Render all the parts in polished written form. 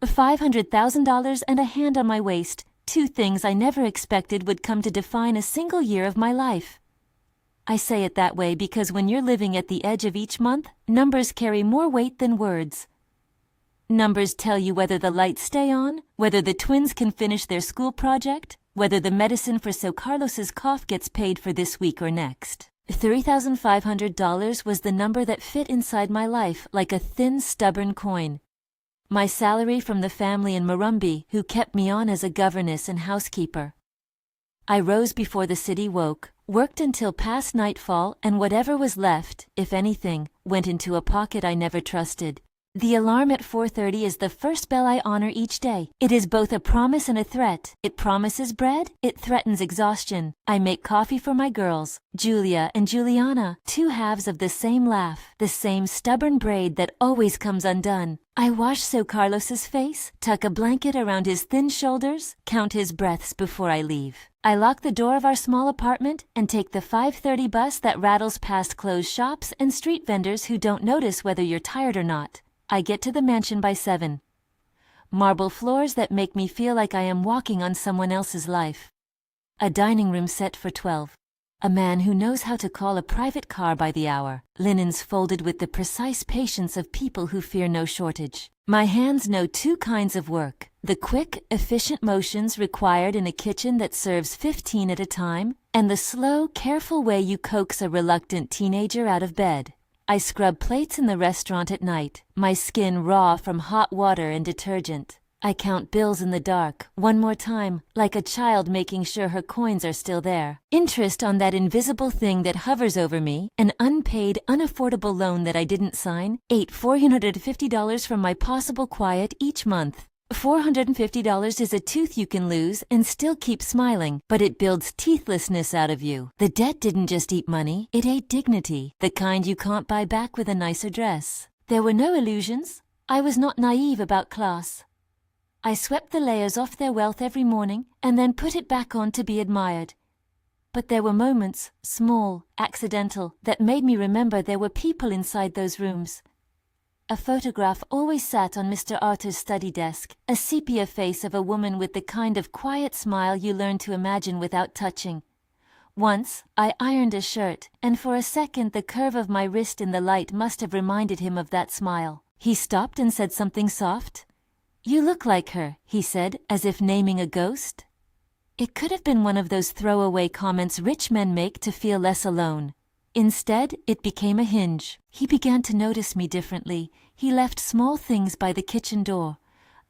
$500,000 and a hand on my waist, two things I never expected would come to define a single year of my life. I say it that way because when you're living at the edge of each month, numbers carry more weight than words. Numbers tell you whether the lights stay on, whether the twins can finish their school project, whether the medicine for Seu Carlos's cough gets paid for this week or next. $3,500 was the number that fit inside my life like a thin, stubborn coin. My salary from the family in Murumbi who kept me on as a governess and housekeeper. I rose before the city woke, worked until past nightfall, and whatever was left, if anything, went into a pocket I never trusted. The alarm at 4:30 is the first bell I honor each day. It is both a promise and a threat. It promises bread, it threatens exhaustion. I make coffee for my girls, Julia and Juliana, two halves of the same laugh, the same stubborn braid that always comes undone. I wash Seu Carlos's face, tuck a blanket around his thin shoulders, count his breaths before I leave. I lock the door of our small apartment and take the 5:30 bus that rattles past closed shops and street vendors who don't notice whether you're tired or not. I get to the mansion by 7. Marble floors that make me feel like I am walking on someone else's life. A dining room set for 12. A man who knows how to call a private car by the hour. Linens folded with the precise patience of people who fear no shortage. My hands know two kinds of work. The quick, efficient motions required in a kitchen that serves 15 at a time, and the slow, careful way you coax a reluctant teenager out of bed. I scrub plates in the restaurant at night, my skin raw from hot water and detergent. I count bills in the dark, one more time, like a child making sure her coins are still there. Interest on that invisible thing that hovers over me, an unpaid, unaffordable loan that I didn't sign, ate $450 from my possible quiet each month. $450 is a tooth you can lose and still keep smiling, but it builds teethlessness out of you. The debt didn't just eat money, it ate dignity, the kind you can't buy back with a nicer dress. There were no illusions. I was not naive about class. I swept the layers off their wealth every morning and then put it back on to be admired. But there were moments, small, accidental, that made me remember there were people inside those rooms. A photograph always sat on Mr. Arthur's study desk, a sepia face of a woman with the kind of quiet smile you learn to imagine without touching. Once, I ironed a shirt, and for a second the curve of my wrist in the light must have reminded him of that smile. He stopped and said something soft. "You look like her," he said, as if naming a ghost. It could have been one of those throwaway comments rich men make to feel less alone. Instead, it became a hinge. He began to notice me differently. He left small things by the kitchen door.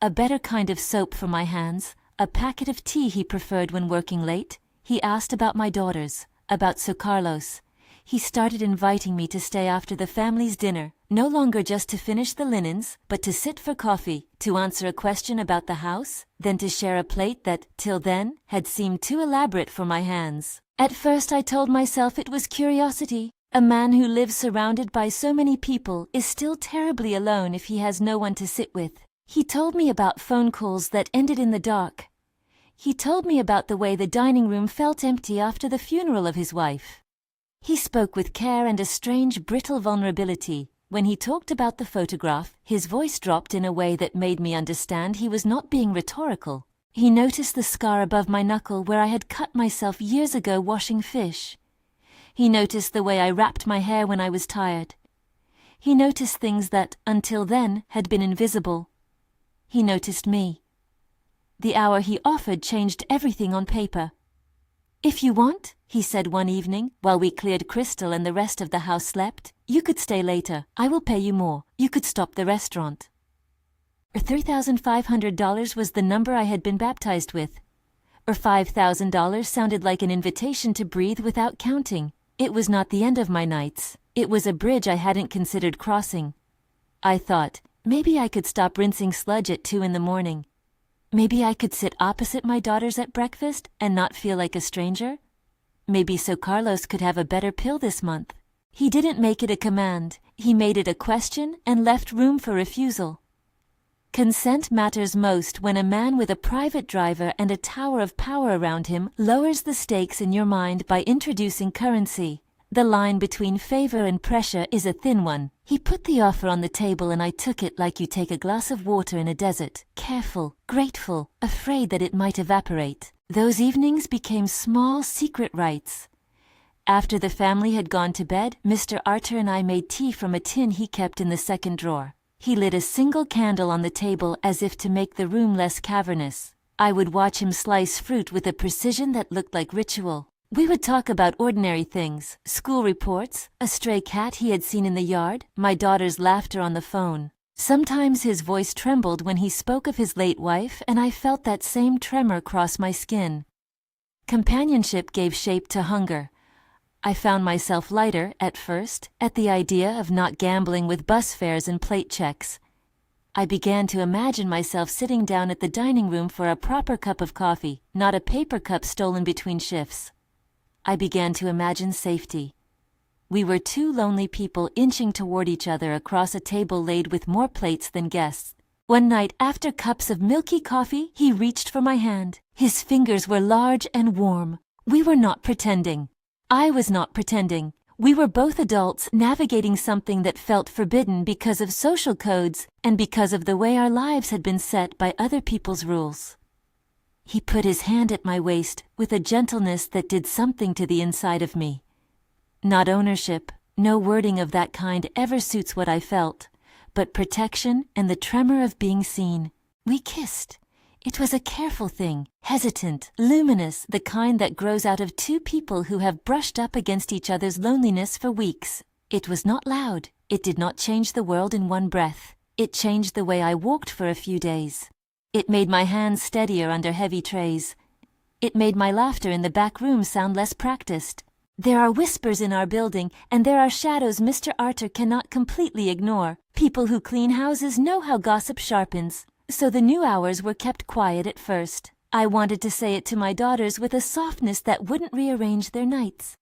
A better kind of soap for my hands, a packet of tea he preferred when working late. He asked about my daughters, about Seu Carlos. He started inviting me to stay after the family's dinner, no longer just to finish the linens, but to sit for coffee, to answer a question about the house, then to share a plate that, till then, had seemed too elaborate for my hands. At first I told myself it was curiosity. A man who lives surrounded by so many people is still terribly alone if he has no one to sit with. He told me about phone calls that ended in the dark. He told me about the way the dining room felt empty after the funeral of his wife. He spoke with care and a strange, brittle vulnerability. When he talked about the photograph, his voice dropped in a way that made me understand he was not being rhetorical. He noticed the scar above my knuckle where I had cut myself years ago washing fish. He noticed the way I wrapped my hair when I was tired. He noticed things that, until then, had been invisible. He noticed me. The hour he offered changed everything on paper. "If you want," he said one evening, while we cleared Crystal and the rest of the house slept, "you could stay later. I will pay you more. You could stop the restaurant." $3,500 was the number I had been baptized with. $5,000 sounded like an invitation to breathe without counting. It was not the end of my nights. It was a bridge I hadn't considered crossing. I thought, maybe I could stop rinsing sludge at 2 in the morning. Maybe I could sit opposite my daughters at breakfast and not feel like a stranger. Maybe Seu Carlos could have a better pill this month. He didn't make it a command. He made it a question and left room for refusal. Consent matters most when a man with a private driver and a tower of power around him lowers the stakes in your mind by introducing currency. The line between favor and pressure is a thin one. He put the offer on the table and I took it like you take a glass of water in a desert, careful, grateful, afraid that it might evaporate. Those evenings became small, secret rites. After the family had gone to bed, Mr. Arter and I made tea from a tin he kept in the second drawer. He lit a single candle on the table as if to make the room less cavernous. I would watch him slice fruit with a precision that looked like ritual. We would talk about ordinary things, school reports, a stray cat he had seen in the yard, my daughter's laughter on the phone. Sometimes his voice trembled when he spoke of his late wife, and I felt that same tremor cross my skin. Companionship gave shape to hunger. I found myself lighter, at first, at the idea of not gambling with bus fares and plate checks. I began to imagine myself sitting down at the dining room for a proper cup of coffee, not a paper cup stolen between shifts. I began to imagine safety. We were two lonely people inching toward each other across a table laid with more plates than guests. One night, after cups of milky coffee, he reached for my hand. His fingers were large and warm. We were not pretending. I was not pretending. We were both adults navigating something that felt forbidden because of social codes and because of the way our lives had been set by other people's rules. He put his hand at my waist with a gentleness that did something to the inside of me. Not ownership, no wording of that kind ever suits what I felt, but protection and the tremor of being seen. We kissed. It was a careful thing, hesitant, luminous, the kind that grows out of two people who have brushed up against each other's loneliness for weeks. It was not loud. It did not change the world in one breath. It changed the way I walked for a few days. It made my hands steadier under heavy trays. It made my laughter in the back room sound less practiced. There are whispers in our building, and there are shadows Mr. Arter cannot completely ignore. People who clean houses know how gossip sharpens. So the new hours were kept quiet at first. I wanted to say it to my daughters with a softness that wouldn't rearrange their nights.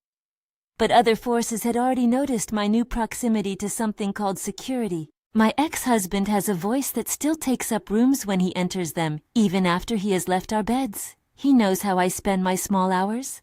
But other forces had already noticed my new proximity to something called security. My ex-husband has a voice that still takes up rooms when he enters them, even after he has left our beds. He knows how I spend my small hours.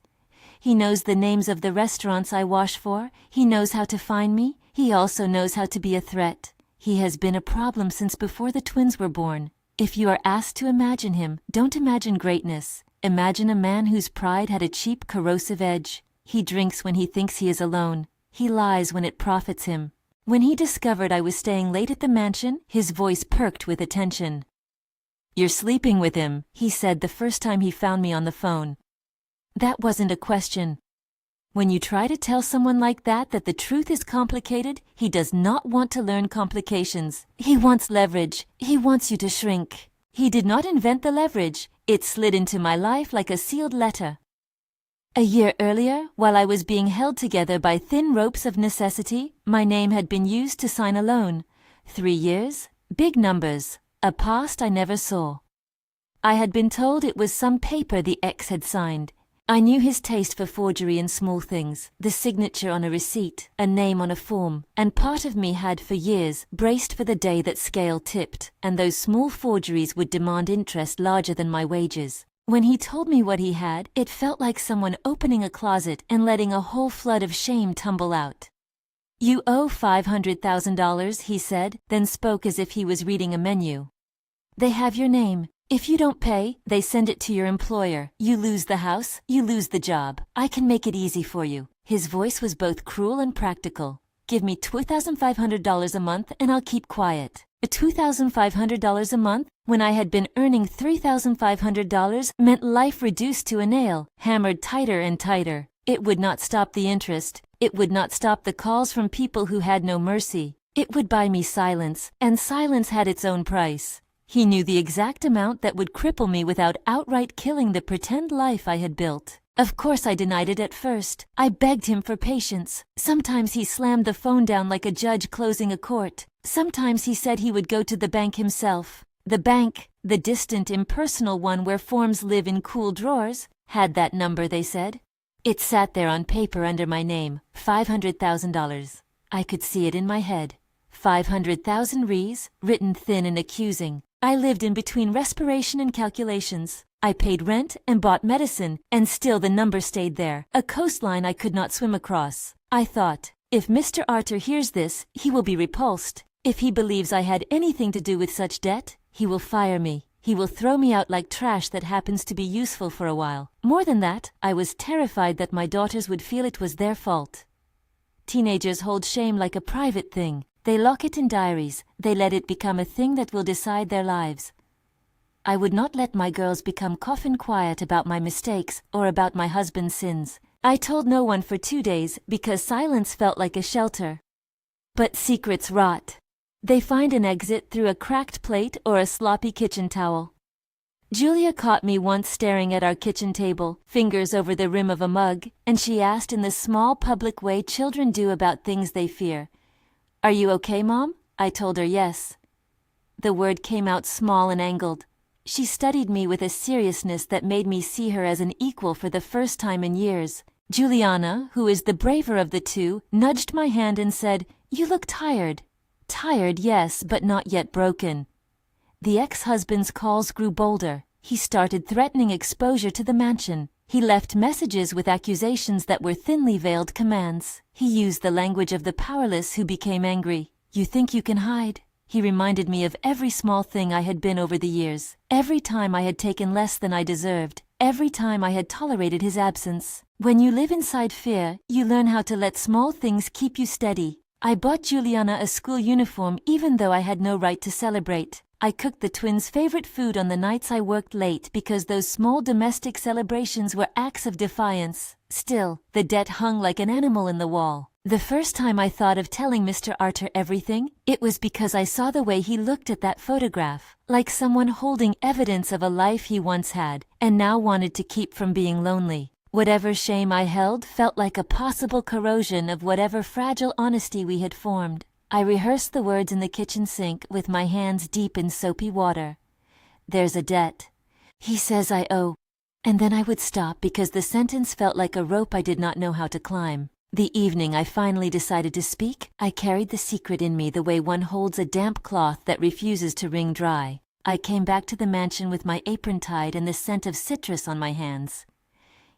He knows the names of the restaurants I wash for. He knows how to find me. He also knows how to be a threat. He has been a problem since before the twins were born. If you are asked to imagine him, don't imagine greatness. Imagine a man whose pride had a cheap, corrosive edge. He drinks when he thinks he is alone. He lies when it profits him. When he discovered I was staying late at the mansion, his voice perked with attention. "You're sleeping with him," he said the first time he found me on the phone. That wasn't a question. When you try to tell someone like that the truth is complicated, he does not want to learn complications. He wants leverage. He wants you to shrink. He did not invent the leverage. It slid into my life like a sealed letter. A year earlier, while I was being held together by thin ropes of necessity, my name had been used to sign a loan. 3 years, big numbers, a past I never saw. I had been told it was some paper the ex had signed. I knew his taste for forgery in small things, the signature on a receipt, a name on a form, and part of me had for years braced for the day that scale tipped, and those small forgeries would demand interest larger than my wages. When he told me what he had, it felt like someone opening a closet and letting a whole flood of shame tumble out. "You owe $500,000, he said, then spoke as if he was reading a menu. "They have your name. If you don't pay, they send it to your employer. You lose the house, you lose the job. I can make it easy for you." His voice was both cruel and practical. "Give me $2,500 a month and I'll keep quiet." $2,500 a month, when I had been earning $3,500, meant life reduced to a nail, hammered tighter and tighter. It would not stop the interest. It would not stop the calls from people who had no mercy. It would buy me silence, and silence had its own price. He knew the exact amount that would cripple me without outright killing the pretend life I had built. Of course I denied it at first. I begged him for patience. Sometimes he slammed the phone down like a judge closing a court. Sometimes he said he would go to the bank himself. The bank, the distant, impersonal one where forms live in cool drawers, had that number, they said. It sat there on paper under my name, $500,000. I could see it in my head. 500,000 Rs, written thin and accusing. I lived in between respiration and calculations. I paid rent and bought medicine, and still the number stayed there, a coastline I could not swim across. I thought, if Mr. Arthur hears this, he will be repulsed. If he believes I had anything to do with such debt, he will fire me. He will throw me out like trash that happens to be useful for a while. More than that, I was terrified that my daughters would feel it was their fault. Teenagers hold shame like a private thing. They lock it in diaries. They let it become a thing that will decide their lives. I would not let my girls become coffin quiet about my mistakes or about my husband's sins. I told no one for 2 days because silence felt like a shelter. But secrets rot. They find an exit through a cracked plate or a sloppy kitchen towel. Julia caught me once staring at our kitchen table, fingers over the rim of a mug, and she asked in the small public way children do about things they fear, "Are you okay, Mom?" I told her yes. The word came out small and angled. She studied me with a seriousness that made me see her as an equal for the first time in years. Juliana, who is the braver of the two, nudged my hand and said, "You look tired." Tired, yes, but not yet broken. The ex-husband's calls grew bolder. He started threatening exposure to the mansion. He left messages with accusations that were thinly veiled commands. He used the language of the powerless who became angry. "You think you can hide?" He reminded me of every small thing I had been over the years, every time I had taken less than I deserved, every time I had tolerated his absence. When you live inside fear, you learn how to let small things keep you steady. I bought Juliana a school uniform even though I had no right to celebrate. I cooked the twins' favorite food on the nights I worked late because those small domestic celebrations were acts of defiance. Still, the debt hung like an animal in the wall. The first time I thought of telling Mr. Arthur everything, it was because I saw the way he looked at that photograph, like someone holding evidence of a life he once had, and now wanted to keep from being lonely. Whatever shame I held felt like a possible corrosion of whatever fragile honesty we had formed. I rehearsed the words in the kitchen sink with my hands deep in soapy water. "There's a debt. He says I owe." And then I would stop because the sentence felt like a rope I did not know how to climb. The evening I finally decided to speak, I carried the secret in me the way one holds a damp cloth that refuses to wring dry. I came back to the mansion with my apron tied and the scent of citrus on my hands.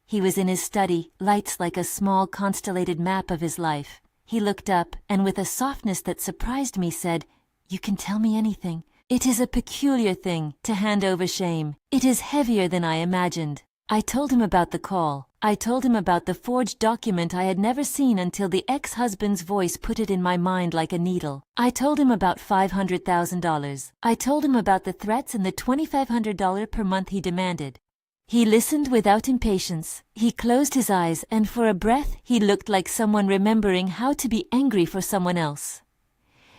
He was in his study, lights like a small constellated map of his life. He looked up, and with a softness that surprised me said, "You can tell me anything. It is a peculiar thing, to hand over shame. It is heavier than I imagined." I told him about the call. I told him about the forged document I had never seen until the ex-husband's voice put it in my mind like a needle. I told him about $500,000. I told him about the threats and the $2,500 per month he demanded. He listened without impatience. He closed his eyes, and for a breath he looked like someone remembering how to be angry for someone else.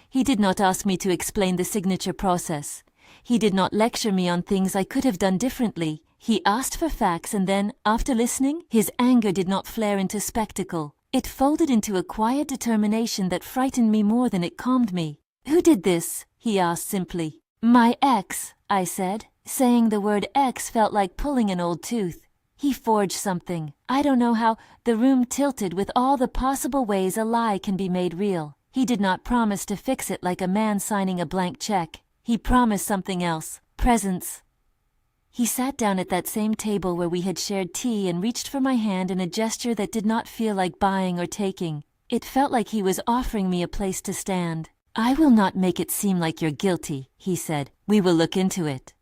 He did not ask me to explain the signature process. He did not lecture me on things I could have done differently. He asked for facts, and then, after listening, his anger did not flare into spectacle. It folded into a quiet determination that frightened me more than it calmed me. "Who did this?" he asked simply. "My ex," I said. Saying the word ex felt like pulling an old tooth. "He forged something. I don't know how." The room tilted with all the possible ways a lie can be made real. He did not promise to fix it like a man signing a blank check. He promised something else. Presence. He sat down at that same table where we had shared tea and reached for my hand in a gesture that did not feel like buying or taking. It felt like he was offering me a place to stand. "I will not make it seem like you're guilty," he said. "We will look into it."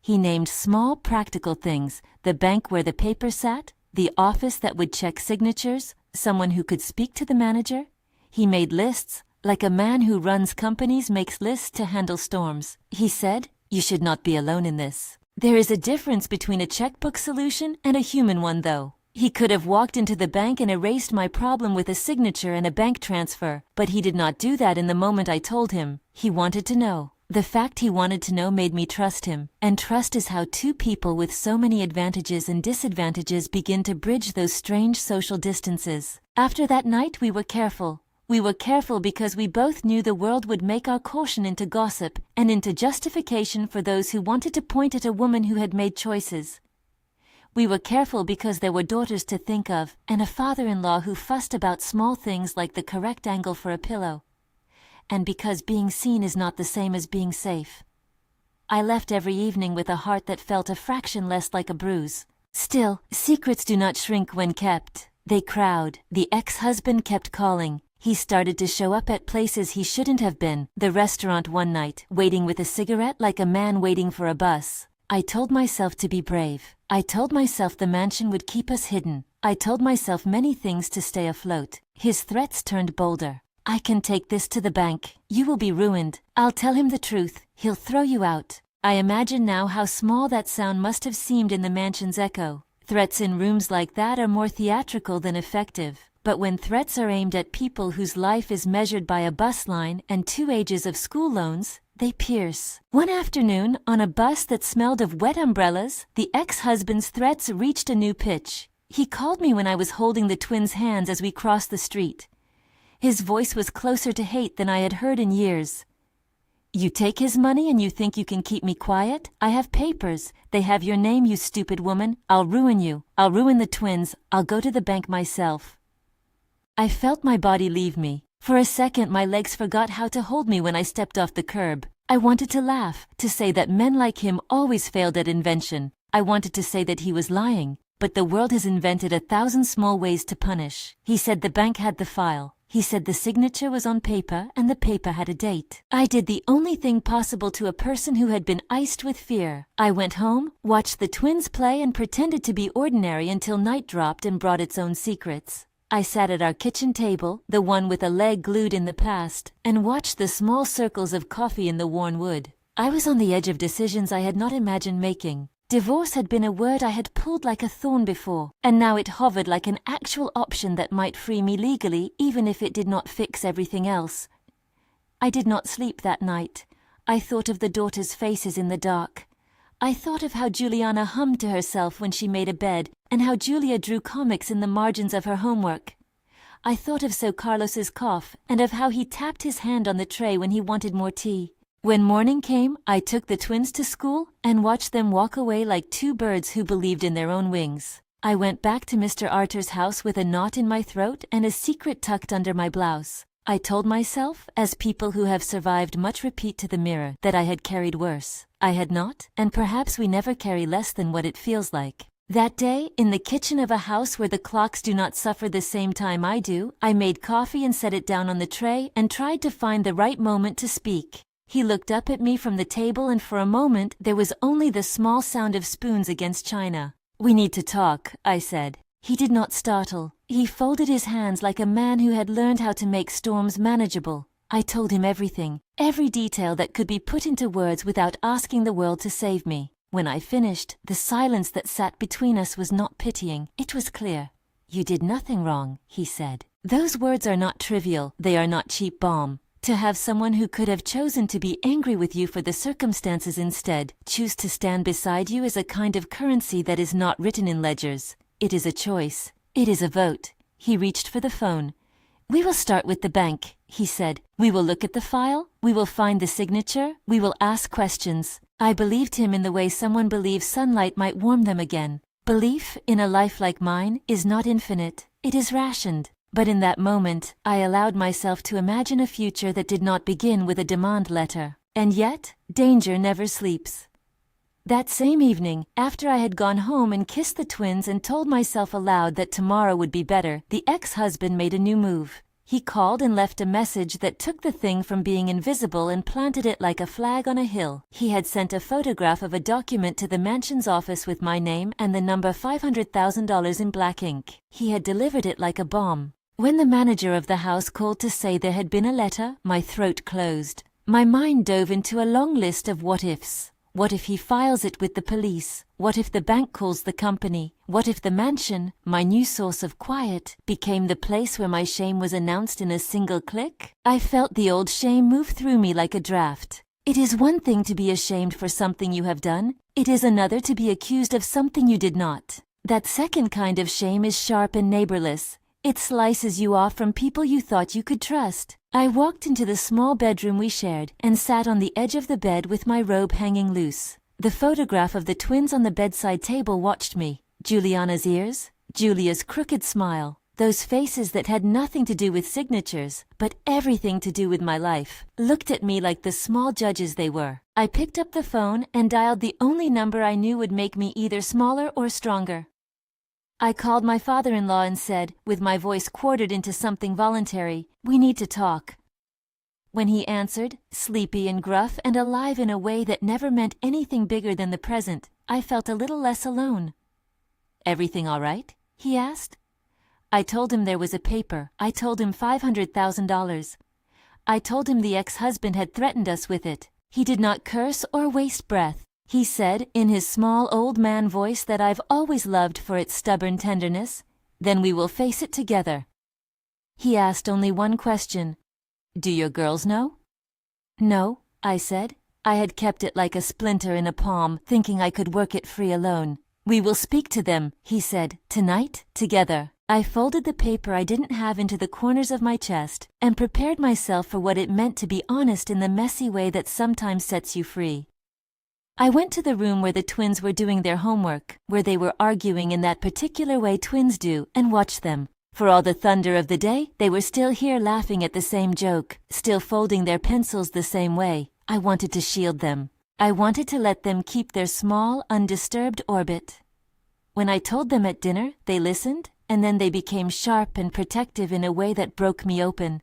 He named small practical things: the bank where the paper sat, the office that would check signatures, someone who could speak to the manager. He made lists, like a man who runs companies makes lists to handle storms. He said, "You should not be alone in this. There is a difference between a checkbook solution and a human one, though." He could have walked into the bank and erased my problem with a signature and a bank transfer, but he did not do that in the moment I told him. He wanted to know. The fact he wanted to know made me trust him, and trust is how two people with so many advantages and disadvantages begin to bridge those strange social distances. After that night we were careful. We were careful because we both knew the world would make our caution into gossip and into justification for those who wanted to point at a woman who had made choices. We were careful because there were daughters to think of, and a father-in-law who fussed about small things like the correct angle for a pillow. And because being seen is not the same as being safe. I left every evening with a heart that felt a fraction less like a bruise. Still, secrets do not shrink when kept. They crowd. The ex-husband kept calling. He started to show up at places he shouldn't have been. The restaurant one night, waiting with a cigarette like a man waiting for a bus. I told myself to be brave. I told myself the mansion would keep us hidden. I told myself many things to stay afloat. His threats turned bolder. I can take this to the bank. You will be ruined. I'll tell him the truth. He'll throw you out. I imagine now how small that sound must have seemed in the mansion's echo. Threats in rooms like that are more theatrical than effective. But when threats are aimed at people whose life is measured by a bus line and 2 ages of school loans, they pierce. One afternoon, on a bus that smelled of wet umbrellas, the ex-husband's threats reached a new pitch. He called me when I was holding the twins' hands as we crossed the street. His voice was closer to hate than I had heard in years. You take his money and you think you can keep me quiet? I have papers. They have your name, you stupid woman. I'll ruin you. I'll ruin the twins. I'll go to the bank myself. I felt my body leave me. For a second my legs forgot how to hold me when I stepped off the curb. I wanted to laugh, to say that men like him always failed at invention. I wanted to say that he was lying, but the world has invented 1,000 small ways to punish. He said the bank had the file. He said the signature was on paper and the paper had a date. I did the only thing possible to a person who had been iced with fear. I went home, watched the twins play and pretended to be ordinary until night dropped and brought its own secrets. I sat at our kitchen table, the one with a leg glued in the past, and watched the small circles of coffee in the worn wood. I was on the edge of decisions I had not imagined making. Divorce had been a word I had pulled like a thorn before, and now it hovered like an actual option that might free me legally even if it did not fix everything else. I did not sleep that night. I thought of the daughters' faces in the dark. I thought of how Juliana hummed to herself when she made a bed, and how Julia drew comics in the margins of her homework. I thought of Seu Carlos's cough, and of how he tapped his hand on the tray when he wanted more tea. When morning came, I took the twins to school and watched them walk away like 2 birds who believed in their own wings. I went back to Mr. Arter's house with a knot in my throat and a secret tucked under my blouse. I told myself, as people who have survived much repeat to the mirror, that I had carried worse. I had not, and perhaps we never carry less than what it feels like. That day, in the kitchen of a house where the clocks do not suffer the same time I do, I made coffee and set it down on the tray and tried to find the right moment to speak. He looked up at me from the table and for a moment there was only the small sound of spoons against china. "We need to talk," I said. He did not startle. He folded his hands like a man who had learned how to make storms manageable. I told him everything, every detail that could be put into words without asking the world to save me. When I finished, the silence that sat between us was not pitying. It was clear. "You did nothing wrong," he said. Those words are not trivial. They are not cheap balm. To have someone who could have chosen to be angry with you for the circumstances instead choose to stand beside you is a kind of currency that is not written in ledgers. It is a choice. It is a vote. He reached for the phone. "We will start with the bank," he said. "We will look at the file. We will find the signature. We will ask questions." I believed him in the way someone believes sunlight might warm them again. Belief, in a life like mine, is not infinite. It is rationed. But in that moment, I allowed myself to imagine a future that did not begin with a demand letter. And yet, danger never sleeps. That same evening, after I had gone home and kissed the twins and told myself aloud that tomorrow would be better, the ex-husband made a new move. He called and left a message that took the thing from being invisible and planted it like a flag on a hill. He had sent a photograph of a document to the mansion's office with my name and the number $500,000 in black ink. He had delivered it like a bomb. When the manager of the house called to say there had been a letter, my throat closed. My mind dove into a long list of what-ifs. What if he files it with the police? What if the bank calls the company? What if the mansion, my new source of quiet, became the place where my shame was announced in a single click? I felt the old shame move through me like a draft. It is one thing to be ashamed for something you have done. It is another to be accused of something you did not. That second kind of shame is sharp and neighborless. It slices you off from people you thought you could trust. I walked into the small bedroom we shared and sat on the edge of the bed with my robe hanging loose. The photograph of the twins on the bedside table watched me. Juliana's ears, Julia's crooked smile, those faces that had nothing to do with signatures, but everything to do with my life, looked at me like the small judges they were. I picked up the phone and dialed the only number I knew would make me either smaller or stronger. I called my father-in-law and said, with my voice quartered into something voluntary, "We need to talk." When he answered, sleepy and gruff and alive in a way that never meant anything bigger than the present, I felt a little less alone. "Everything all right?" he asked. I told him there was a paper. I told him $500,000. I told him the ex-husband had threatened us with it. He did not curse or waste breath. He said, in his small old man voice that I've always loved for its stubborn tenderness, "Then we will face it together." He asked only one question. "Do your girls know?" "No," I said. I had kept it like a splinter in a palm, thinking I could work it free alone. "We will speak to them," he said, "tonight, together." I folded the paper I didn't have into the corners of my chest and prepared myself for what it meant to be honest in the messy way that sometimes sets you free. I went to the room where the twins were doing their homework, where they were arguing in that particular way twins do, and watched them. For all the thunder of the day, they were still here laughing at the same joke, still folding their pencils the same way. I wanted to shield them. I wanted to let them keep their small, undisturbed orbit. When I told them at dinner, they listened, and then they became sharp and protective in a way that broke me open.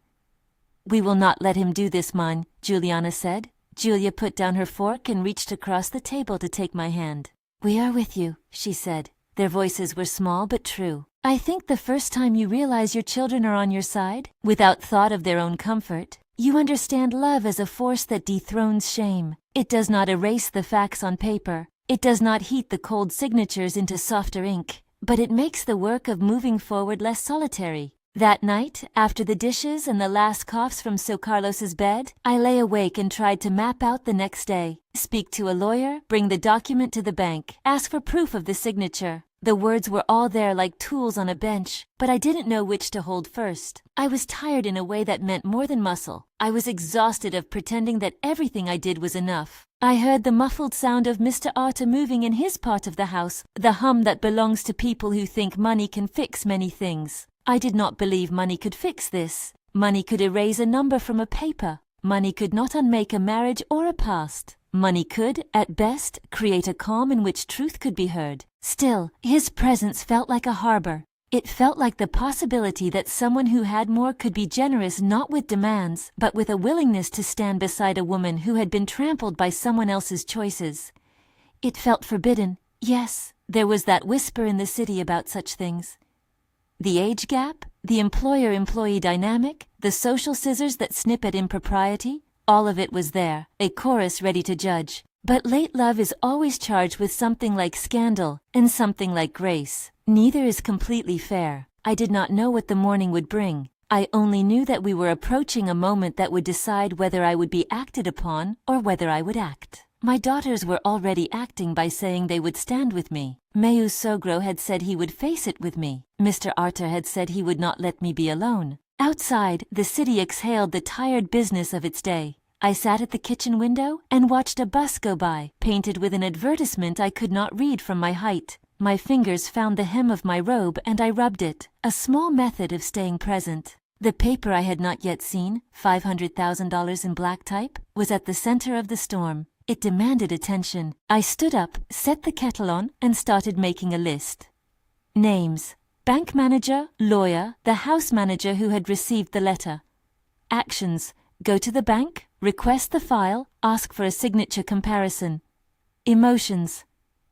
"We will not let him do this, Mon," Juliana said. Julia put down her fork and reached across the table to take my hand. "We are with you," she said. Their voices were small but true. "I think the first time you realize your children are on your side, without thought of their own comfort, you understand love as a force that dethrones shame. It does not erase the facts on paper. It does not heat the cold signatures into softer ink, but it makes the work of moving forward less solitary." That night, after the dishes and the last coughs from Seu Carlos's bed, I lay awake and tried to map out the next day. Speak to a lawyer, bring the document to the bank, ask for proof of the signature. The words were all there like tools on a bench, but I didn't know which to hold first. I was tired in a way that meant more than muscle. I was exhausted of pretending that everything I did was enough. I heard the muffled sound of Mr. Arthur moving in his part of the house, the hum that belongs to people who think money can fix many things. I did not believe money could fix this. Money could erase a number from a paper. Money could not unmake a marriage or a past. Money could, at best, create a calm in which truth could be heard. Still, his presence felt like a harbor. It felt like the possibility that someone who had more could be generous not with demands, but with a willingness to stand beside a woman who had been trampled by someone else's choices. It felt forbidden. Yes, there was that whisper in the city about such things. The age gap, the employer-employee dynamic, the social scissors that snip at impropriety, all of it was there, a chorus ready to judge. But late love is always charged with something like scandal and something like grace. Neither is completely fair. I did not know what the morning would bring. I only knew that we were approaching a moment that would decide whether I would be acted upon or whether I would act. My daughters were already acting by saying they would stand with me. Meu's Sogro had said he would face it with me. Mr. Arthur had said he would not let me be alone. Outside, the city exhaled the tired business of its day. I sat at the kitchen window and watched a bus go by, painted with an advertisement I could not read from my height. My fingers found the hem of my robe and I rubbed it, a small method of staying present. The paper I had not yet seen, $500,000 in black type, was at the center of the storm. It demanded attention. I stood up, set the kettle on, and started making a list. Names: bank manager, lawyer, the house manager who had received the letter. Actions: go to the bank, request the file, ask for a signature comparison. Emotions: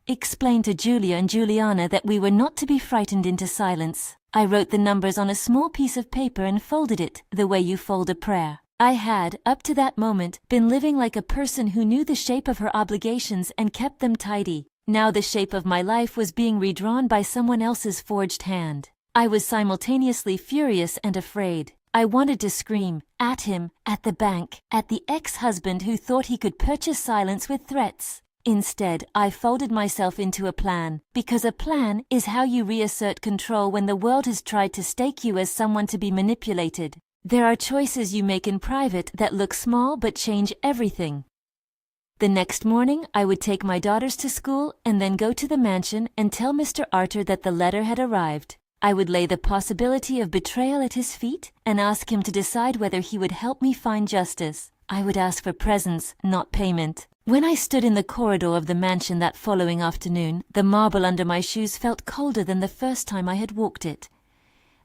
explain to Julia and Juliana that we were not to be frightened into silence. I wrote the numbers on a small piece of paper and folded it, the way you fold a prayer. I had, up to that moment, been living like a person who knew the shape of her obligations and kept them tidy. Now the shape of my life was being redrawn by someone else's forged hand. I was simultaneously furious and afraid. I wanted to scream, at him, at the bank, at the ex-husband who thought he could purchase silence with threats. Instead, I folded myself into a plan, because a plan is how you reassert control when the world has tried to stake you as someone to be manipulated. There are choices you make in private that look small but change everything. The next morning, I would take my daughters to school and then go to the mansion and tell Mr. Arthur that the letter had arrived. I would lay the possibility of betrayal at his feet and ask him to decide whether he would help me find justice. I would ask for presents, not payment. When I stood in the corridor of the mansion that following afternoon, the marble under my shoes felt colder than the first time I had walked it.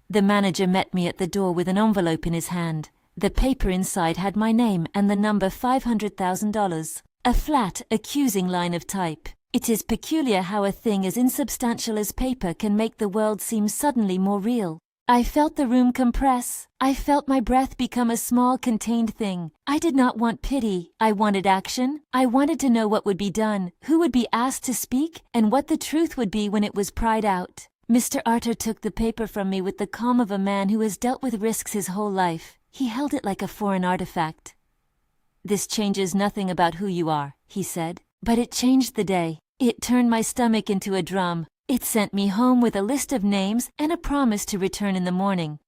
The manager met me at the door with an envelope in his hand. The paper inside had my name and the number $500,000. A flat, accusing line of type. It is peculiar how a thing as insubstantial as paper can make the world seem suddenly more real. I felt the room compress. I felt my breath become a small contained thing. I did not want pity. I wanted action. I wanted to know what would be done, who would be asked to speak, and what the truth would be when it was pried out. Mr. Arter took the paper from me with the calm of a man who has dealt with risks his whole life. He held it like a foreign artifact. "This changes nothing about who you are," he said. But it changed the day. It turned my stomach into a drum. It sent me home with a list of names and a promise to return in the morning.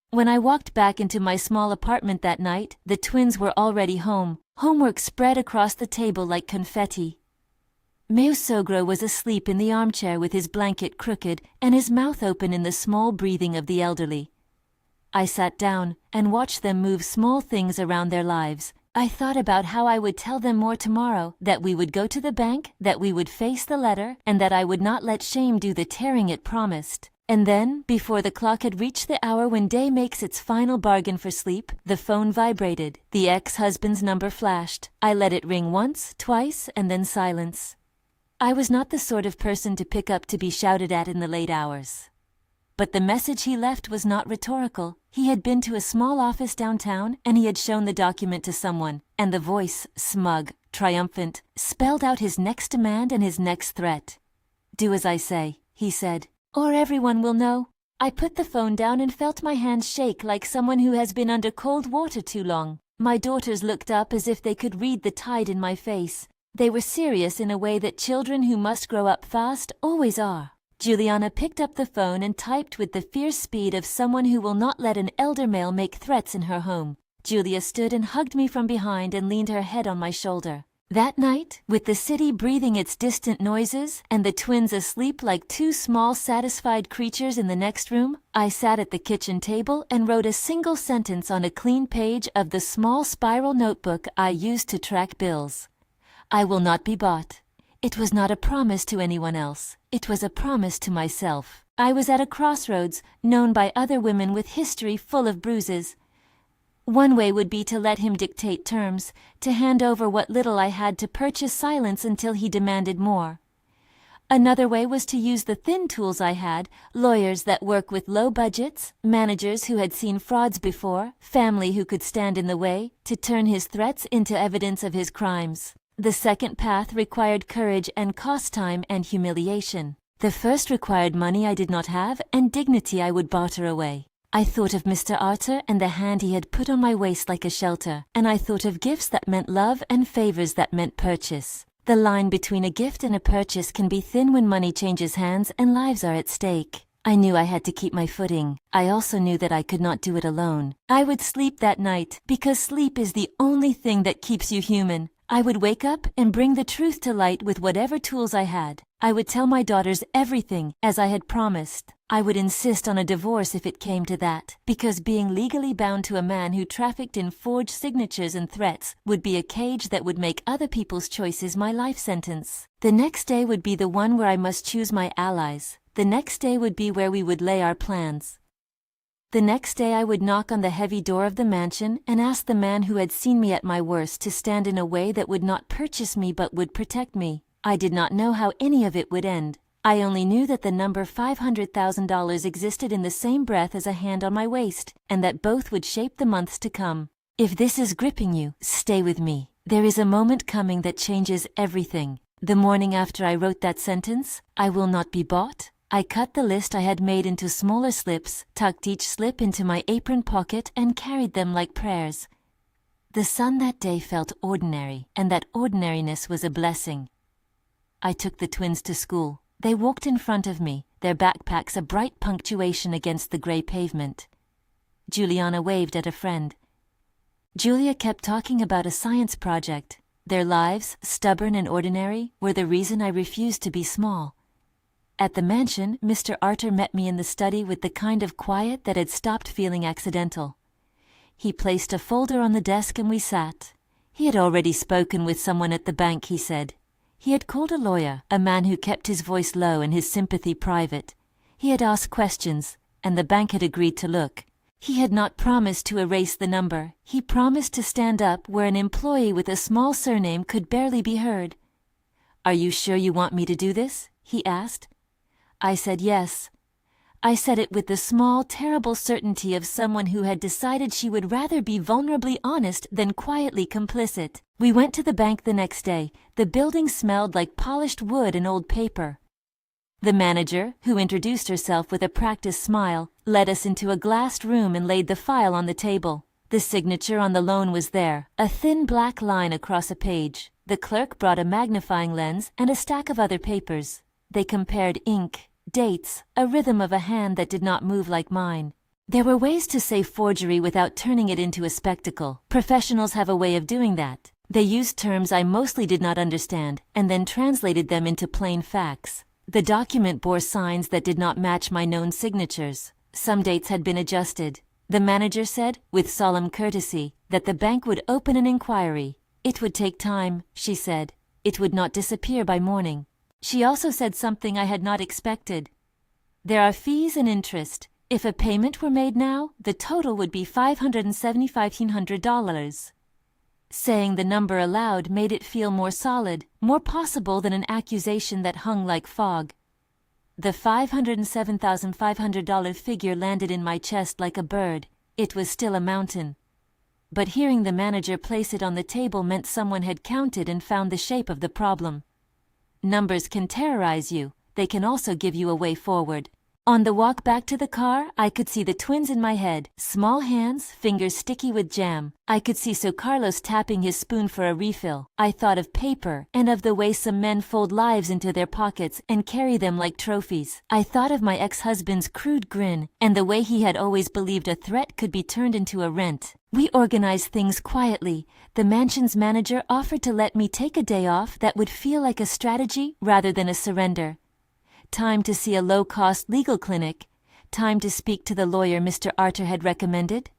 When I walked back into my small apartment that night, the twins were already home, homework spread across the table like confetti. Meu sogro was asleep in the armchair with his blanket crooked and his mouth open in the small breathing of the elderly. I sat down and watched them move small things around their lives. I thought about how I would tell them more tomorrow, that we would go to the bank, that we would face the letter, and that I would not let shame do the tearing it promised. And then, before the clock had reached the hour when day makes its final bargain for sleep, the phone vibrated. The ex-husband's number flashed. I let it ring once, twice, and then silence. I was not the sort of person to pick up to be shouted at in the late hours. But the message he left was not rhetorical. He had been to a small office downtown, and he had shown the document to someone, and the voice, smug, triumphant, spelled out his next demand and his next threat. "Do as I say," he said, "or everyone will know." I put the phone down and felt my hands shake like someone who has been under cold water too long. My daughters looked up as if they could read the tide in my face. They were serious in a way that children who must grow up fast always are. Juliana picked up the phone and typed with the fierce speed of someone who will not let an elder male make threats in her home. Julia stood and hugged me from behind and leaned her head on my shoulder. That night, with the city breathing its distant noises and the twins asleep like two small satisfied creatures in the next room, I sat at the kitchen table and wrote a single sentence on a clean page of the small spiral notebook I used to track bills. I will not be bought. It was not a promise to anyone else. It was a promise to myself. I was at a crossroads, known by other women with history full of bruises. One way would be to let him dictate terms, to hand over what little I had to purchase silence until he demanded more. Another way was to use the thin tools I had, lawyers that work with low budgets, managers who had seen frauds before, family who could stand in the way, to turn his threats into evidence of his crimes. The second path required courage and cost time and humiliation. The first required money I did not have and dignity I would barter away. I thought of Mr. Arter and the hand he had put on my waist like a shelter, and I thought of gifts that meant love and favors that meant purchase. The line between a gift and a purchase can be thin when money changes hands and lives are at stake. I knew I had to keep my footing. I also knew that I could not do it alone. I would sleep that night, because sleep is the only thing that keeps you human. I would wake up and bring the truth to light with whatever tools I had. I would tell my daughters everything, as I had promised. I would insist on a divorce if it came to that, because being legally bound to a man who trafficked in forged signatures and threats would be a cage that would make other people's choices my life sentence. The next day would be the one where I must choose my allies. The next day would be where we would lay our plans. The next day I would knock on the heavy door of the mansion and ask the man who had seen me at my worst to stand in a way that would not purchase me but would protect me. I did not know how any of it would end. I only knew that the number $500,000 existed in the same breath as a hand on my waist, and that both would shape the months to come. If this is gripping you, stay with me. There is a moment coming that changes everything. The morning after I wrote that sentence, I will not be bought, I cut the list I had made into smaller slips, tucked each slip into my apron pocket, and carried them like prayers. The sun that day felt ordinary, and that ordinariness was a blessing. I took the twins to school. They walked in front of me, their backpacks a bright punctuation against the gray pavement. Juliana waved at a friend. Julia kept talking about a science project. Their lives, stubborn and ordinary, were the reason I refused to be small. At the mansion, Mr. Arter met me in the study with the kind of quiet that had stopped feeling accidental. He placed a folder on the desk and we sat. He had already spoken with someone at the bank, he said. He had called a lawyer, a man who kept his voice low and his sympathy private. He had asked questions, and the bank had agreed to look. He had not promised to erase the number. He promised to stand up where an employee with a small surname could barely be heard. "Are you sure you want me to do this?" he asked. I said yes. I said it with the small, terrible certainty of someone who had decided she would rather be vulnerably honest than quietly complicit. We went to the bank the next day. The building smelled like polished wood and old paper. The manager, who introduced herself with a practiced smile, led us into a glassed room and laid the file on the table. The signature on the loan was there, a thin black line across a page. The clerk brought a magnifying lens and a stack of other papers. They compared ink, dates, a rhythm of a hand that did not move like mine. There were ways to say forgery without turning it into a spectacle. Professionals have a way of doing that. They used terms I mostly did not understand and then translated them into plain facts. The document bore signs that did not match my known signatures. Some dates had been adjusted. The manager said, with solemn courtesy, that the bank would open an inquiry. It would take time, she said. It would not disappear by morning. She also said something I had not expected. There are fees and interest. If a payment were made now, the total would be $575,500. Saying the number aloud made it feel more solid, more possible than an accusation that hung like fog. The $507,500 figure landed in my chest like a bird. It was still a mountain. But hearing the manager place it on the table meant someone had counted and found the shape of the problem. Numbers can terrorize you. They can also give you a way forward. On the walk back to the car, I could see the twins in my head, small hands, fingers sticky with jam. I could see Seu Carlos tapping his spoon for a refill. I thought of paper and of the way some men fold lives into their pockets and carry them like trophies. I thought of my ex-husband's crude grin and the way he had always believed a threat could be turned into a rent. We organized things quietly. The mansion's manager offered to let me take a day off that would feel like a strategy rather than a surrender. Time to see a low-cost legal clinic. Time to speak to the lawyer Mr. Arter had recommended.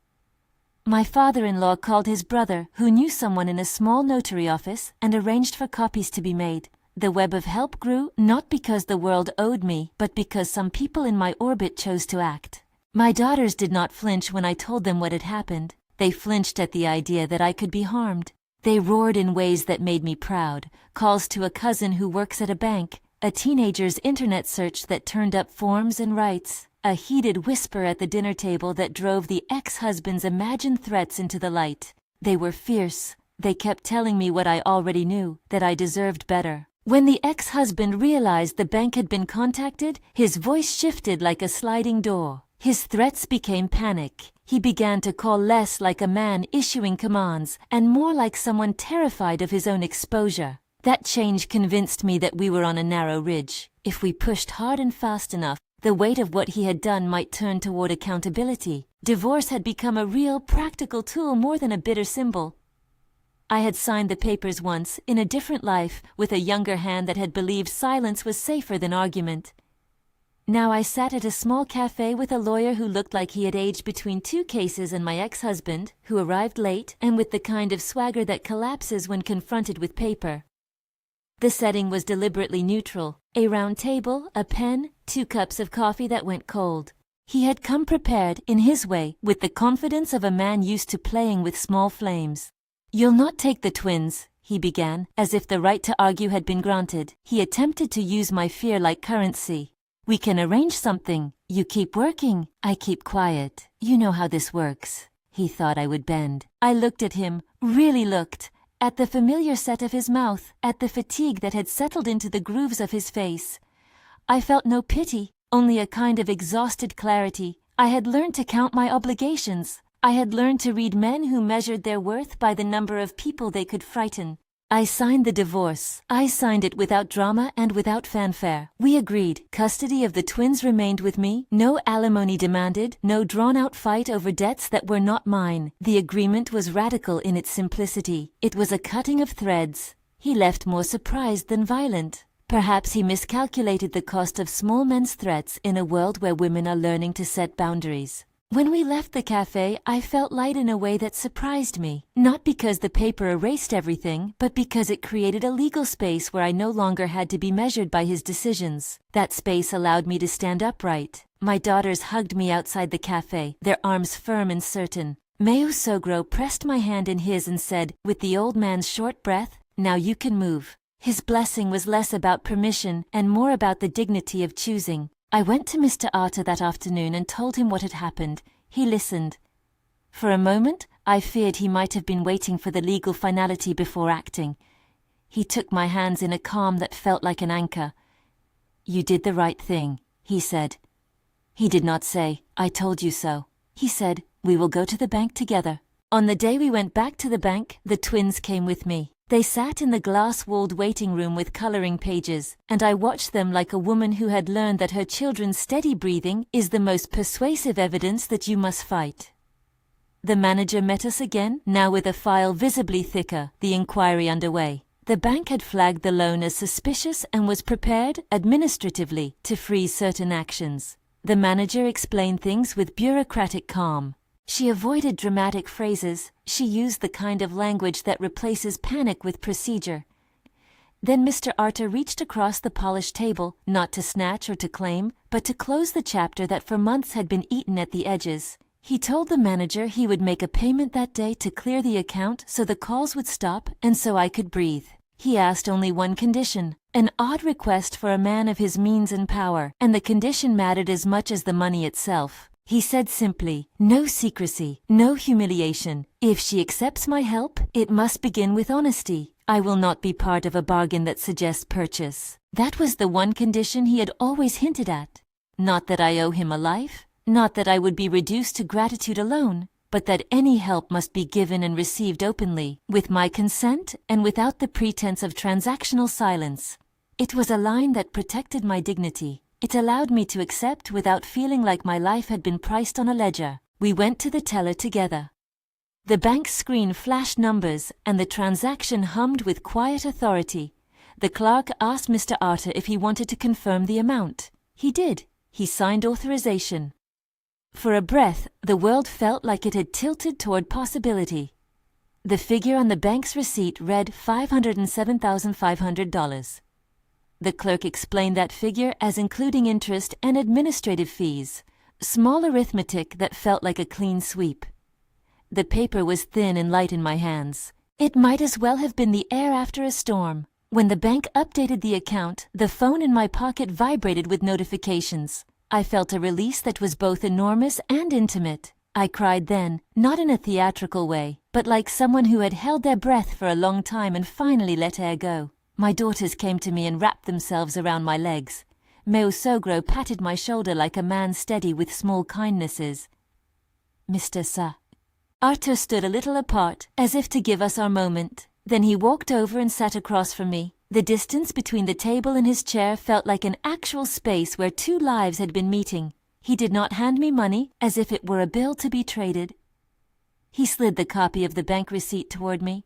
My father-in-law called his brother, who knew someone in a small notary office, and arranged for copies to be made. The web of help grew, not because the world owed me, but because some people in my orbit chose to act. My daughters did not flinch when I told them what had happened. They flinched at the idea that I could be harmed. They roared in ways that made me proud. Calls to a cousin who works at a bank. A teenager's internet search that turned up forms and rights. A heated whisper at the dinner table that drove the ex-husband's imagined threats into the light. They were fierce. They kept telling me what I already knew, that I deserved better. When the ex-husband realized the bank had been contacted, his voice shifted like a sliding door. His threats became panic. He began to call less like a man issuing commands and more like someone terrified of his own exposure. That change convinced me that we were on a narrow ridge. If we pushed hard and fast enough, the weight of what he had done might turn toward accountability. Divorce had become a real, practical tool more than a bitter symbol. I had signed the papers once, in a different life, with a younger hand that had believed silence was safer than argument. Now I sat at a small cafe with a lawyer who looked like he had aged between two cases and my ex-husband, who arrived late and with the kind of swagger that collapses when confronted with paper. The setting was deliberately neutral. A round table, a pen, 2 cups of coffee that went cold. He had come prepared, in his way, with the confidence of a man used to playing with small flames. "You'll not take the twins," he began, as if the right to argue had been granted. He attempted to use my fear like currency. "We can arrange something. You keep working. I keep quiet. You know how this works." He thought I would bend. I looked at him, really looked. At the familiar set of his mouth, at the fatigue that had settled into the grooves of his face. I felt no pity, only a kind of exhausted clarity. I had learned to count my obligations. I had learned to read men who measured their worth by the number of people they could frighten. I signed the divorce. I signed it without drama and without fanfare. We agreed. Custody of the twins remained with me. No alimony demanded. No drawn-out fight over debts that were not mine. The agreement was radical in its simplicity. It was a cutting of threads. He left more surprised than violent. Perhaps he miscalculated the cost of small men's threats in a world where women are learning to set boundaries. When we left the cafe, I felt light in a way that surprised me. Not because the paper erased everything, but because it created a legal space where I no longer had to be measured by his decisions. That space allowed me to stand upright. My daughters hugged me outside the cafe, their arms firm and certain. Meu sogro pressed my hand in his and said, with the old man's short breath, "Now you can move." His blessing was less about permission and more about the dignity of choosing. I went to Mr. Arter that afternoon and told him what had happened. He listened. For a moment, I feared he might have been waiting for the legal finality before acting. He took my hands in a calm that felt like an anchor. "You did the right thing," he said. He did not say, "I told you so." He said, "We will go to the bank together." On the day we went back to the bank, the twins came with me. They sat in the glass-walled waiting room with coloring pages, and I watched them like a woman who had learned that her children's steady breathing is the most persuasive evidence that you must fight. The manager met us again, now with a file visibly thicker, the inquiry underway. The bank had flagged the loan as suspicious and was prepared, administratively, to freeze certain actions. The manager explained things with bureaucratic calm. She avoided dramatic phrases. She used the kind of language that replaces panic with procedure. Then Mr. Arter reached across the polished table, not to snatch or to claim, but to close the chapter that for months had been eaten at the edges. He told the manager he would make a payment that day to clear the account so the calls would stop and so I could breathe. He asked only one condition, an odd request for a man of his means and power, and the condition mattered as much as the money itself. He said simply, "No secrecy, no humiliation. If she accepts my help, it must begin with honesty. I will not be part of a bargain that suggests purchase." That was the one condition he had always hinted at. Not that I owe him a life, not that I would be reduced to gratitude alone, but that any help must be given and received openly, with my consent and without the pretense of transactional silence. It was a line that protected my dignity. It allowed me to accept without feeling like my life had been priced on a ledger. We went to the teller together. The bank's screen flashed numbers, and the transaction hummed with quiet authority. The clerk asked Mr. Arter if he wanted to confirm the amount. He did. He signed authorization. For a breath, the world felt like it had tilted toward possibility. The figure on the bank's receipt read $507,500. The clerk explained that figure as including interest and administrative fees, small arithmetic that felt like a clean sweep. The paper was thin and light in my hands. It might as well have been the air after a storm. When the bank updated the account, the phone in my pocket vibrated with notifications. I felt a release that was both enormous and intimate. I cried then, not in a theatrical way, but like someone who had held their breath for a long time and finally let air go. My daughters came to me and wrapped themselves around my legs. Meu sogro patted my shoulder like a man steady with small kindnesses. "Mr. Sa." Arter stood a little apart, as if to give us our moment. Then he walked over and sat across from me. The distance between the table and his chair felt like an actual space where two lives had been meeting. He did not hand me money, as if it were a bill to be traded. He slid the copy of the bank receipt toward me.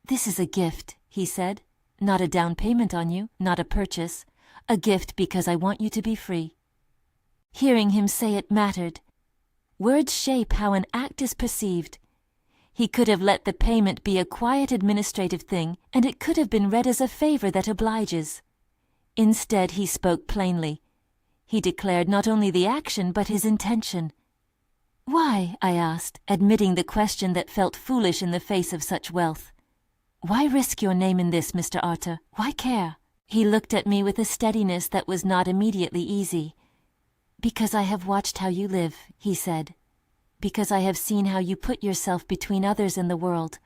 "This is a gift," he said. "Not a down payment on you, not a purchase. A gift because I want you to be free." Hearing him say it mattered. Words shape how an act is perceived. He could have let the payment be a quiet administrative thing, and it could have been read as a favor that obliges. Instead, he spoke plainly. He declared not only the action, but his intention. "Why?" I asked, admitting the question that felt foolish in the face of such wealth. "Why risk your name in this, Mr. Arter? Why care?" He looked at me with a steadiness that was not immediately easy. "Because I have watched how you live," he said. "Because I have seen how you put yourself between others and the world.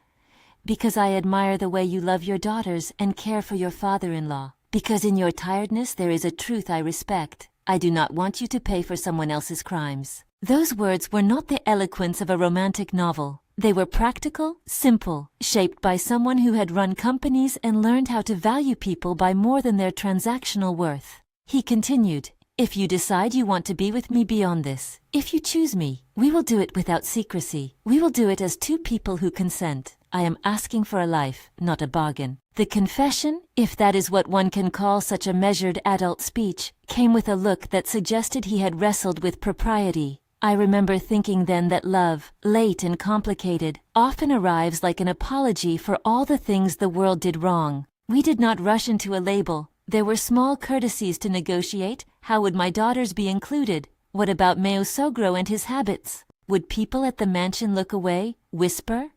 Because I admire the way you love your daughters and care for your father-in-law. Because in your tiredness there is a truth I respect. I do not want you to pay for someone else's crimes." Those words were not the eloquence of a romantic novel. They were practical, simple, shaped by someone who had run companies and learned how to value people by more than their transactional worth. He continued, "If you decide you want to be with me beyond this, if you choose me, we will do it without secrecy. We will do it as two people who consent. I am asking for a life, not a bargain." The confession, if that is what one can call such a measured adult speech, came with a look that suggested he had wrestled with propriety. I remember thinking then that love, late and complicated, often arrives like an apology for all the things the world did wrong. We did not rush into a label. There were small courtesies to negotiate. How would my daughters be included? What about Meu Sogro and his habits? Would people at the mansion look away, whisper?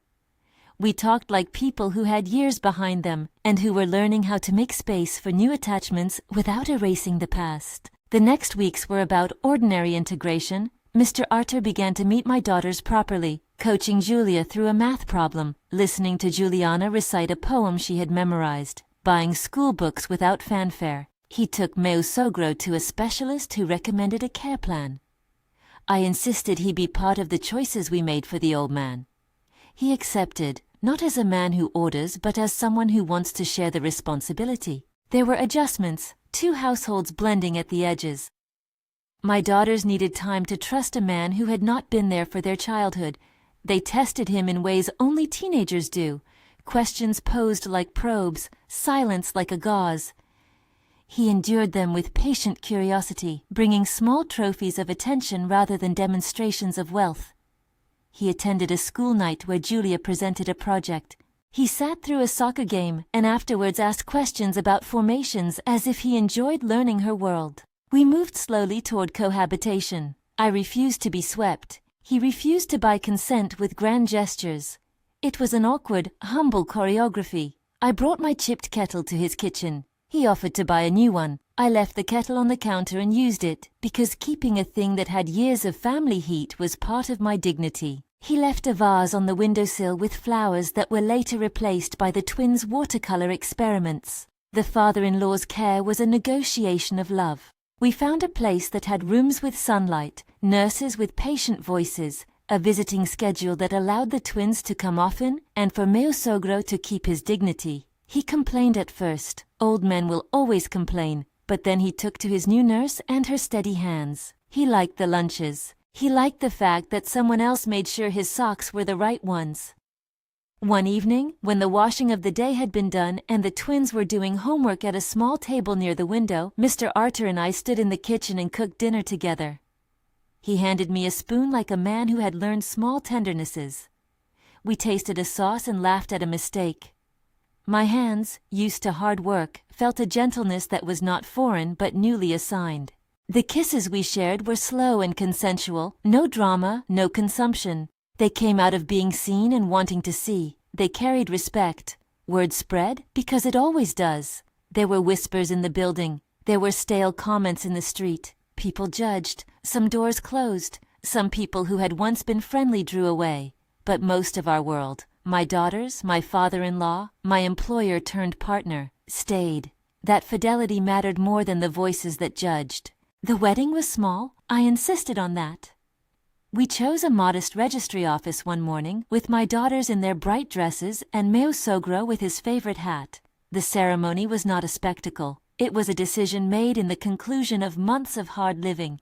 We talked like people who had years behind them, and who were learning how to make space for new attachments without erasing the past. The next weeks were about ordinary integration. Mr. Arthur began to meet my daughters properly, coaching Julia through a math problem, listening to Juliana recite a poem she had memorized, buying school books without fanfare. He took Meu Sogro to a specialist who recommended a care plan. I insisted he be part of the choices we made for the old man. He accepted, not as a man who orders but as someone who wants to share the responsibility. There were adjustments, 2 households blending at the edges. My daughters needed time to trust a man who had not been there for their childhood. They tested him in ways only teenagers do, questions posed like probes, silence like a gauze. He endured them with patient curiosity, bringing small trophies of attention rather than demonstrations of wealth. He attended a school night where Julia presented a project. He sat through a soccer game and afterwards asked questions about formations as if he enjoyed learning her world. We moved slowly toward cohabitation. I refused to be swept. He refused to buy consent with grand gestures. It was an awkward, humble choreography. I brought my chipped kettle to his kitchen. He offered to buy a new one. I left the kettle on the counter and used it, because keeping a thing that had years of family heat was part of my dignity. He left a vase on the windowsill with flowers that were later replaced by the twins' watercolor experiments. The father-in-law's care was a negotiation of love. We found a place that had rooms with sunlight, nurses with patient voices, a visiting schedule that allowed the twins to come often, and for Meu Sogro to keep his dignity. He complained at first. Old men will always complain, but then he took to his new nurse and her steady hands. He liked the lunches. He liked the fact that someone else made sure his socks were the right ones. One evening, when the washing of the day had been done and the twins were doing homework at a small table near the window, Mr. Arthur and I stood in the kitchen and cooked dinner together. He handed me a spoon like a man who had learned small tendernesses. We tasted a sauce and laughed at a mistake. My hands, used to hard work, felt a gentleness that was not foreign but newly assigned. The kisses we shared were slow and consensual, no drama, no consumption. They came out of being seen and wanting to see. They carried respect. Word spread, because it always does. There were whispers in the building. There were stale comments in the street. People judged. Some doors closed. Some people who had once been friendly drew away. But most of our world, my daughters, my father-in-law, my employer-turned-partner, stayed. That fidelity mattered more than the voices that judged. The wedding was small. I insisted on that. We chose a modest registry office one morning, with my daughters in their bright dresses and Meu Sogro with his favorite hat. The ceremony was not a spectacle. It was a decision made in the conclusion of months of hard living.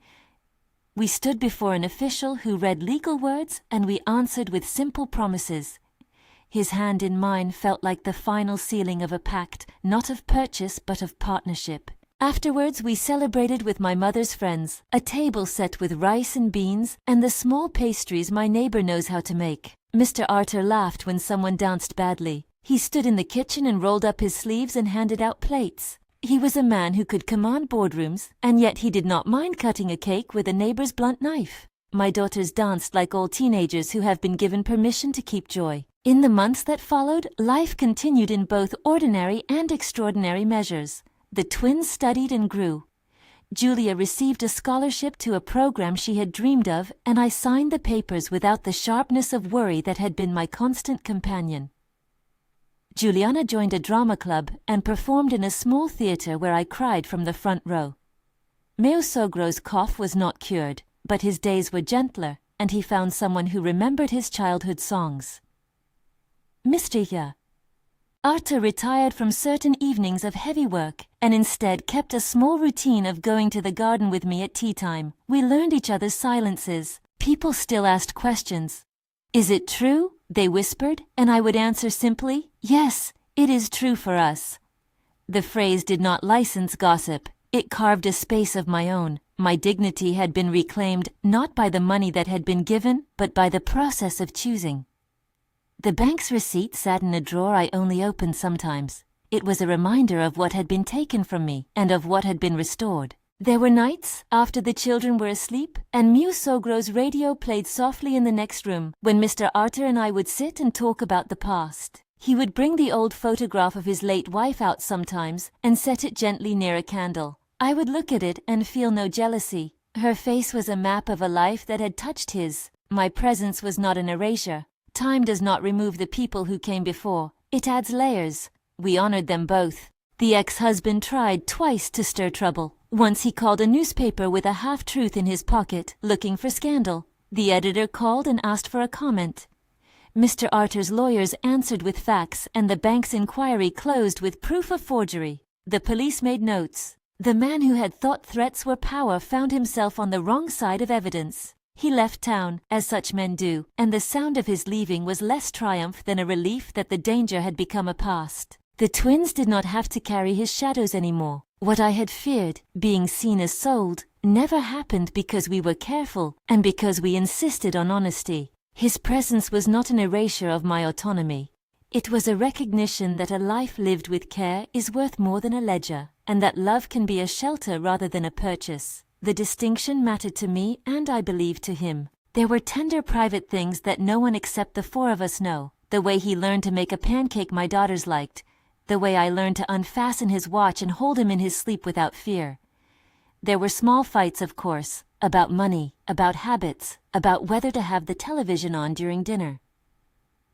We stood before an official who read legal words, and we answered with simple promises. His hand in mine felt like the final sealing of a pact, not of purchase but of partnership. Afterwards we celebrated with my mother's friends, a table set with rice and beans and the small pastries my neighbor knows how to make. Mr. Arthur laughed when someone danced badly. He stood in the kitchen and rolled up his sleeves and handed out plates. He was a man who could command boardrooms, and yet he did not mind cutting a cake with a neighbor's blunt knife. My daughters danced like old teenagers who have been given permission to keep joy. In the months that followed, life continued in both ordinary and extraordinary measures. The twins studied and grew. Julia received a scholarship to a program she had dreamed of, and I signed the papers without the sharpness of worry that had been my constant companion. Juliana joined a drama club and performed in a small theater where I cried from the front row. Meu Sogro's cough was not cured, but his days were gentler, and he found someone who remembered his childhood songs. Mr. Arthur retired from certain evenings of heavy work and instead kept a small routine of going to the garden with me at tea time. We learned each other's silences. People still asked questions. "Is it true?" they whispered, and I would answer simply, "Yes, it is true for us." The phrase did not license gossip. It carved a space of my own. My dignity had been reclaimed not by the money that had been given, but by the process of choosing. The bank's receipt sat in a drawer I only opened sometimes. It was a reminder of what had been taken from me and of what had been restored. There were nights, after the children were asleep, and Meu Sogro's radio played softly in the next room, when Mr. Arthur and I would sit and talk about the past. He would bring the old photograph of his late wife out sometimes and set it gently near a candle. I would look at it and feel no jealousy. Her face was a map of a life that had touched his. My presence was not an erasure. Time does not remove the people who came before. It adds layers. We honored them both. The ex-husband tried twice to stir trouble. Once he called a newspaper with a half-truth in his pocket, looking for scandal. The editor called and asked for a comment. Mr. Arthur's lawyers answered with facts, and the bank's inquiry closed with proof of forgery. The police made notes. The man who had thought threats were power found himself on the wrong side of evidence. He left town, as such men do, and the sound of his leaving was less triumph than a relief that the danger had become a past. The twins did not have to carry his shadows anymore. What I had feared, being seen as sold, never happened because we were careful and because we insisted on honesty. His presence was not an erasure of my autonomy. It was a recognition that a life lived with care is worth more than a ledger, and that love can be a shelter rather than a purchase. The distinction mattered to me and I believe to him. There were tender private things that no one except the four of us know. The way he learned to make a pancake my daughters liked. The way I learned to unfasten his watch and hold him in his sleep without fear. There were small fights, of course, about money, about habits, about whether to have the television on during dinner.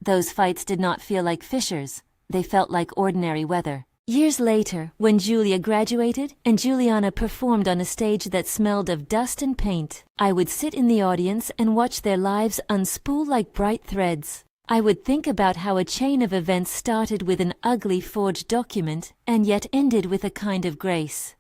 Those fights did not feel like fissures. They felt like ordinary weather. Years later, when Julia graduated and Juliana performed on a stage that smelled of dust and paint, I would sit in the audience and watch their lives unspool like bright threads. I would think about how a chain of events started with an ugly forged document and yet ended with a kind of grace.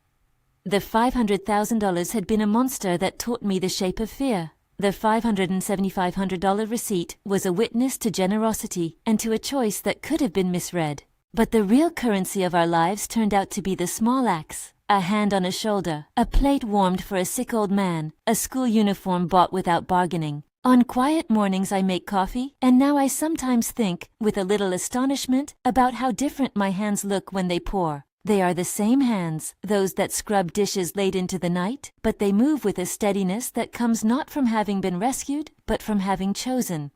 The $500,000 had been a monster that taught me the shape of fear. The $575 receipt was a witness to generosity and to a choice that could have been misread. But the real currency of our lives turned out to be the small acts. A hand on a shoulder, a plate warmed for a sick old man, a school uniform bought without bargaining. On quiet mornings I make coffee, and now I sometimes think, with a little astonishment, about how different my hands look when they pour. They are the same hands, those that scrub dishes late into the night, but they move with a steadiness that comes not from having been rescued, but from having chosen.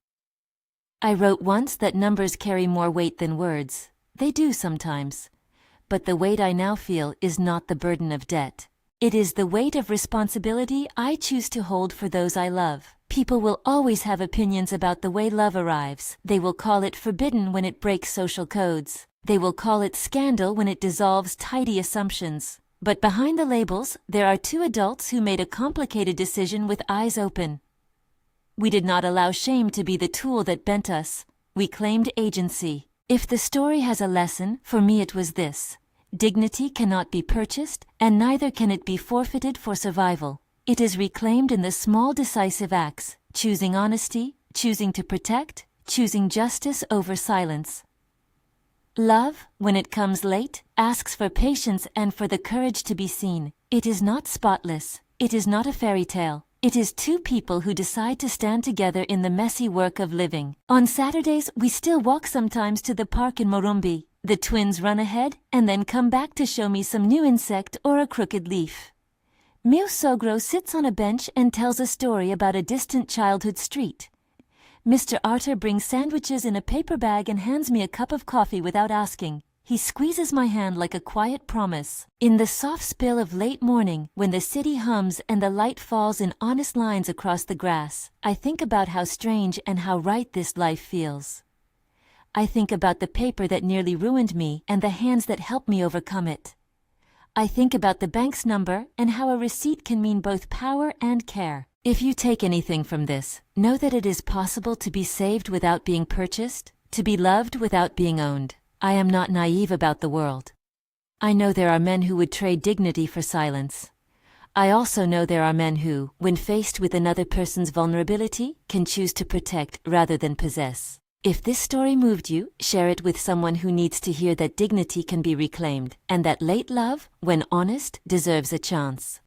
I wrote once that numbers carry more weight than words. They do sometimes. But the weight I now feel is not the burden of debt. It is the weight of responsibility I choose to hold for those I love. People will always have opinions about the way love arrives. They will call it forbidden when it breaks social codes. They will call it scandal when it dissolves tidy assumptions. But behind the labels, there are two adults who made a complicated decision with eyes open. We did not allow shame to be the tool that bent us. We claimed agency. If the story has a lesson, for me it was this. Dignity cannot be purchased, and neither can it be forfeited for survival. It is reclaimed in the small decisive acts, choosing honesty, choosing to protect, choosing justice over silence. Love, when it comes late, asks for patience and for the courage to be seen. It is not spotless. It is not a fairy tale. It is two people who decide to stand together in the messy work of living. On Saturdays, we still walk sometimes to the park in Morumbi. The twins run ahead and then come back to show me some new insect or a crooked leaf. Meu Sogro sits on a bench and tells a story about a distant childhood street. Mr. Arthur brings sandwiches in a paper bag and hands me a cup of coffee without asking. He squeezes my hand like a quiet promise. In the soft spill of late morning, when the city hums and the light falls in honest lines across the grass, I think about how strange and how right this life feels. I think about the paper that nearly ruined me and the hands that helped me overcome it. I think about the bank's number and how a receipt can mean both power and care. If you take anything from this, know that it is possible to be saved without being purchased, to be loved without being owned. I am not naive about the world. I know there are men who would trade dignity for silence. I also know there are men who, when faced with another person's vulnerability, can choose to protect rather than possess. If this story moved you, share it with someone who needs to hear that dignity can be reclaimed, and that late love, when honest, deserves a chance.